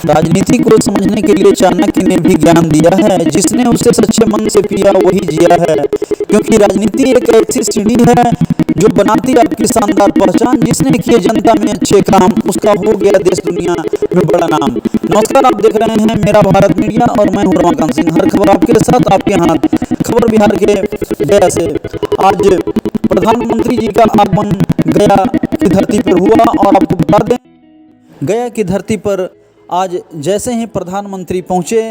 राजनीति को समझने के लिए चाणक्य ने भी ज्ञान दिया है। जिसने उसे सच्चे मन से पिया वही जिया है। क्योंकि राजनीति एक ऐसी सीढ़ी है जो बनाती आपकी शानदार पहचान। जिसने किए जनता में अच्छे काम उसका हो गया देश दुनिया में बड़ा नाम। नमस्कार, आप देख रहे हैं मेरा भारत मीडिया और मैं हूं रमाकांत सिंह। हर खबर आपके साथ आपके हाथ। खबर बिहार के गया से। आज प्रधानमंत्री जी का आगमन गया की धरती पर हुआ और आपको बता दें, गया की धरती पर आज जैसे ही प्रधानमंत्री पहुंचे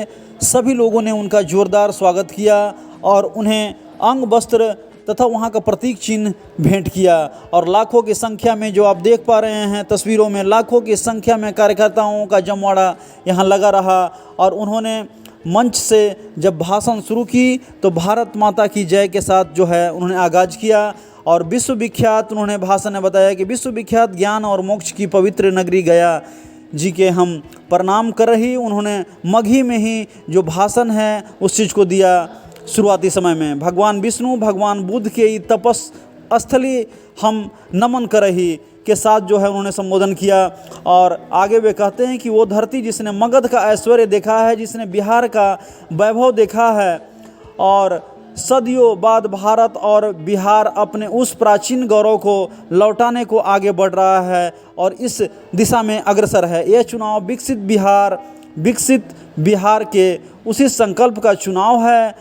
सभी लोगों ने उनका जोरदार स्वागत किया और उन्हें अंग वस्त्र तथा वहां का प्रतीक चिन्ह भेंट किया। और लाखों की संख्या में, जो आप देख पा रहे हैं तस्वीरों में, लाखों की संख्या में कार्यकर्ताओं का जमवाड़ा यहां लगा रहा। और उन्होंने मंच से जब भाषण शुरू की तो भारत माता की जय के साथ जो है उन्होंने आगाज़ किया। और विश्वविख्यात उन्होंने भाषण में बताया कि विश्वविख्यात ज्ञान और मोक्ष की पवित्र नगरी गया जी के हम प्रणाम कर रही। उन्होंने मगही में ही जो भाषण है उस चीज़ को दिया। शुरुआती समय में भगवान विष्णु, भगवान बुद्ध के तपस स्थली हम नमन कर रही के साथ जो है उन्होंने संबोधन किया। और आगे वे कहते हैं कि वो धरती जिसने मगध का ऐश्वर्य देखा है, जिसने बिहार का वैभव देखा है और सदियों बाद भारत और बिहार अपने उस प्राचीन गौरव को लौटाने को आगे बढ़ रहा है और इस दिशा में अग्रसर है। यह चुनाव विकसित बिहार के उसी संकल्प का चुनाव है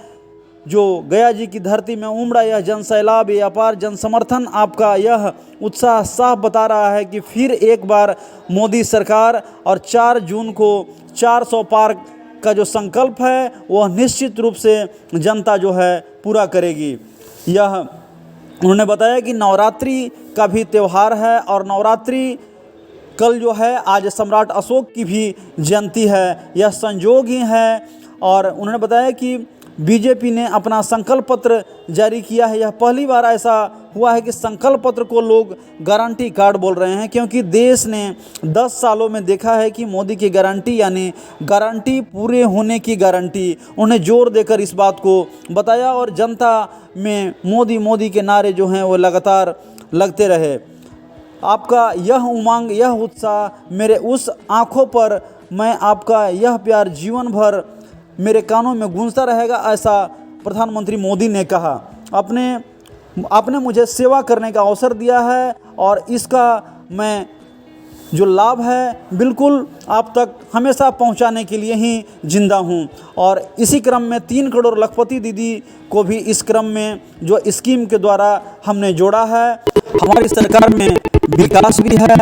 जो गया जी की धरती में उमड़ा। यह जनसैलाब, ये अपार जन समर्थन, आपका यह उत्साह साफ बता रहा है कि फिर एक बार मोदी सरकार और 4 जून को 400 पार का जो संकल्प है वह निश्चित रूप से जनता जो है पूरा करेगी। यह उन्होंने बताया कि नवरात्रि का भी त्यौहार है और नवरात्रि कल जो है आज सम्राट अशोक की भी जयंती है। यह संयोग ही है। और उन्होंने बताया कि बीजेपी ने अपना संकल्प पत्र जारी किया है। यह पहली बार ऐसा हुआ है कि संकल्प पत्र को लोग गारंटी कार्ड बोल रहे हैं, क्योंकि देश ने 10 सालों में देखा है कि मोदी की गारंटी यानी गारंटी पूरे होने की गारंटी, उन्हें जोर देकर इस बात को बताया और जनता में मोदी मोदी के नारे जो हैं वो लगातार लगते रहे। आपका यह उमंग, यह उत्साह मेरे उस आँखों पर, मैं आपका यह प्यार जीवन भर मेरे कानों में गूंजता रहेगा, ऐसा प्रधानमंत्री मोदी ने कहा। आपने मुझे सेवा करने का अवसर दिया है और इसका मैं जो लाभ है बिल्कुल आप तक हमेशा पहुंचाने के लिए ही जिंदा हूं। और इसी क्रम में 3 करोड़ लखपति दीदी को भी इस क्रम में जो स्कीम के द्वारा हमने जोड़ा है। हमारी सरकार में विकास भी है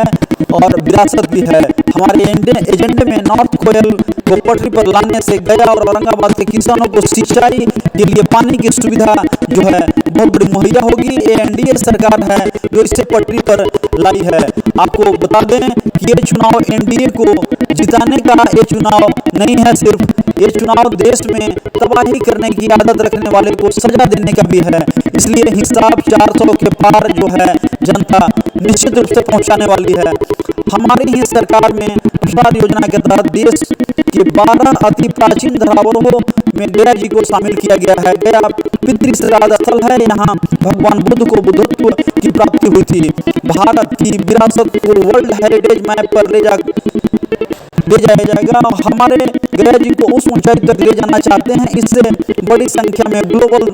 और विरासत भी है। हमारे एजेंडे में नॉर्थ कोयल को पटरी पर लाने से गया और औरंगाबाद के किसानों को सिंचाई के लिए पानी की सुविधा जो है बहुत बड़ी मुहैया होगी। ये एनडीए सरकार है जो इसे पटरी पर लाई है। आपको बता दें कि ये चुनाव एनडीए को जिताने का ये चुनाव नहीं है, सिर्फ ये चुनाव देश में तबाही करने की आदत रखने वाले को सजा देने का भी है। इसलिए हिसाब 400 के पार जो है जनता निश्चित रूप से पहुंचाने वाली है। हमारी ही सरकार में विशाल योजना के तहत देश के 12 अति प्राचीन धरोहरों में गया जी को शामिल किया गया है। गया पितृ श्राद्ध स्थल है। यहाँ भगवान बुद्ध को बुद्धत्व की प्राप्ति हुई थी। भारत की विरासत को वर्ल्ड हेरिटेज मैप पर ले जाया जाएगा। हमारे गया जी को उस ऊंचाई तक ले जाना चाहते हैं। इससे बड़ी संख्या में ग्लोबल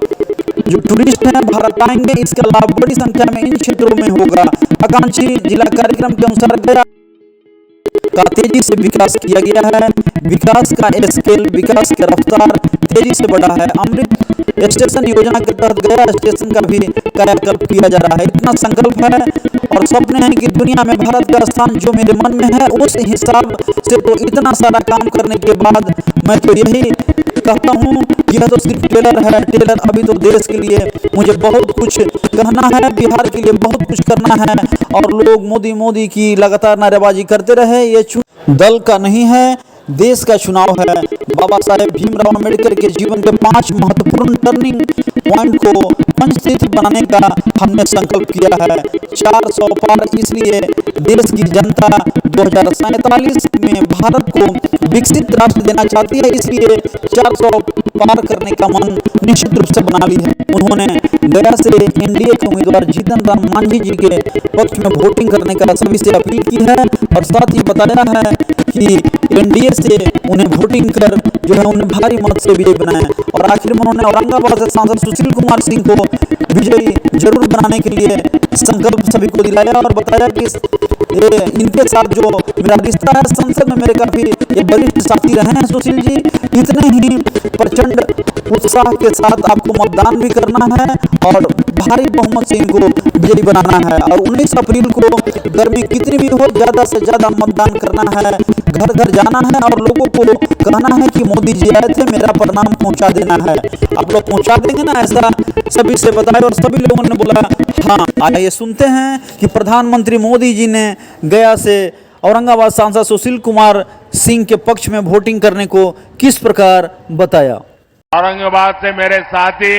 जो टूरिस्ट हैं भारत आएंगे। इसका लाभ बड़ी संख्या में इन क्षेत्रों में होगा। आकांक्षी जिला कार्यक्रम के अनुसार गया का तेजी से विकास किया गया है। विकास का स्केल, विकास की रफ्तार तेजी से बढ़ा है। अमृत स्टेशन योजना के तहत गया स्टेशन का भी कायाकल्प किया जा रहा है। इतना संकल्प है और स्वप्न है कि दुनिया में भारत का स्थान जो मेरे मन में है उस हिसाब से तो इतना सारा काम करने के बाद मैं तो यही कहता हूँ, यह तो सिर्फ टेलर है। टेलर अभी तो देश के लिए मुझे बहुत कुछ कहना है, बिहार के लिए बहुत कुछ करना है। और लोग मोदी मोदी की लगातार नारेबाजी करते रहे। ये दल का नहीं है, देश का चुनाव है। बाबा साहेब भीमराव अम्बेडकर के जीवन के 5 महत्वपूर्ण टर्निंग पॉइंट को पंचतीर्थ बनाने का हमने संकल्प किया है। 400 पार, इसलिए देश की जनता 2047 में भारत को विकसित राष्ट्र देना चाहती है। इसलिए 400 पार करने का मन निश्चित रूप से बना ली है। उन्होंने गया से एनडीए के उम्मीदवार जीतन राम मांझी जी के पक्ष में वोटिंग करने का सभी से अपील की है और साथ ही बताया है कि एनडीए से उन्हें वोटिंग कर जो है उन्हें भारी मत से विजयी बनाए। और आखिर में उन्होंने औरंगाबाद से सांसद सुशील कुमार सिंह को विजयी जरूर बनाने के लिए संकल्प सभी को दिलाया और बताया कि इनके साथ जो मेरा रिश्ता है, संसद में मेरे काफी ये वरिष्ठ साथी रहे हैं सुशील जी। इतने ही प्रचंड उत्साह के साथ आपको मतदान भी करना है और भारी बहुमत से इनको विजयी बनाना है। और 19 अप्रैल को गर्मी कितनी भी हो, ज्यादा से ज्यादा मतदान करना है, घर घर जाना है और लोगों को कहना है कि मोदी जी आए थे, मेरा प्रणाम पहुंचा देना है। आप लोग पहुंचा देंगे ना, ऐसा सभी से बताए। और सभी लोगों ने बोला हाँ। आइए सुनते हैं कि प्रधानमंत्री मोदी जी ने गया से औरंगाबाद सांसद सुशील कुमार सिंह के पक्ष में वोटिंग करने को किस प्रकार बताया। औरंगाबाद से मेरे साथी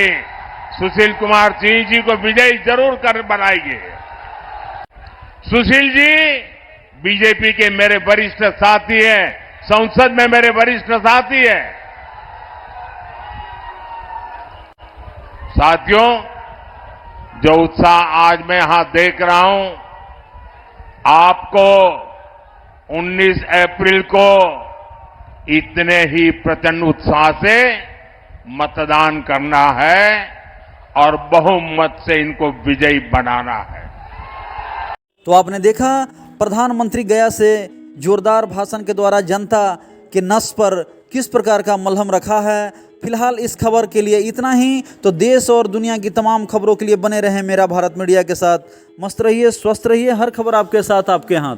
सुशील कुमार सिंह जी को विजयी जरूर कर बनाएंगे। सुशील जी बीजेपी के मेरे वरिष्ठ साथी हैं, संसद में मेरे वरिष्ठ साथी हैं। साथियों, जो उत्साह आज मैं यहां देख रहा हूं, आपको 19 अप्रैल को इतने ही प्रचंड उत्साह से मतदान करना है और बहुमत से इनको विजयी बनाना है। तो आपने देखा प्रधानमंत्री गया से जोरदार भाषण के द्वारा जनता के नस पर किस प्रकार का मलहम रखा है। फिलहाल इस खबर के लिए इतना ही। तो देश और दुनिया की तमाम खबरों के लिए बने रहें मेरा भारत मीडिया के साथ। मस्त रहिए, स्वस्थ रहिए, हर खबर आपके साथ, आपके हाथ।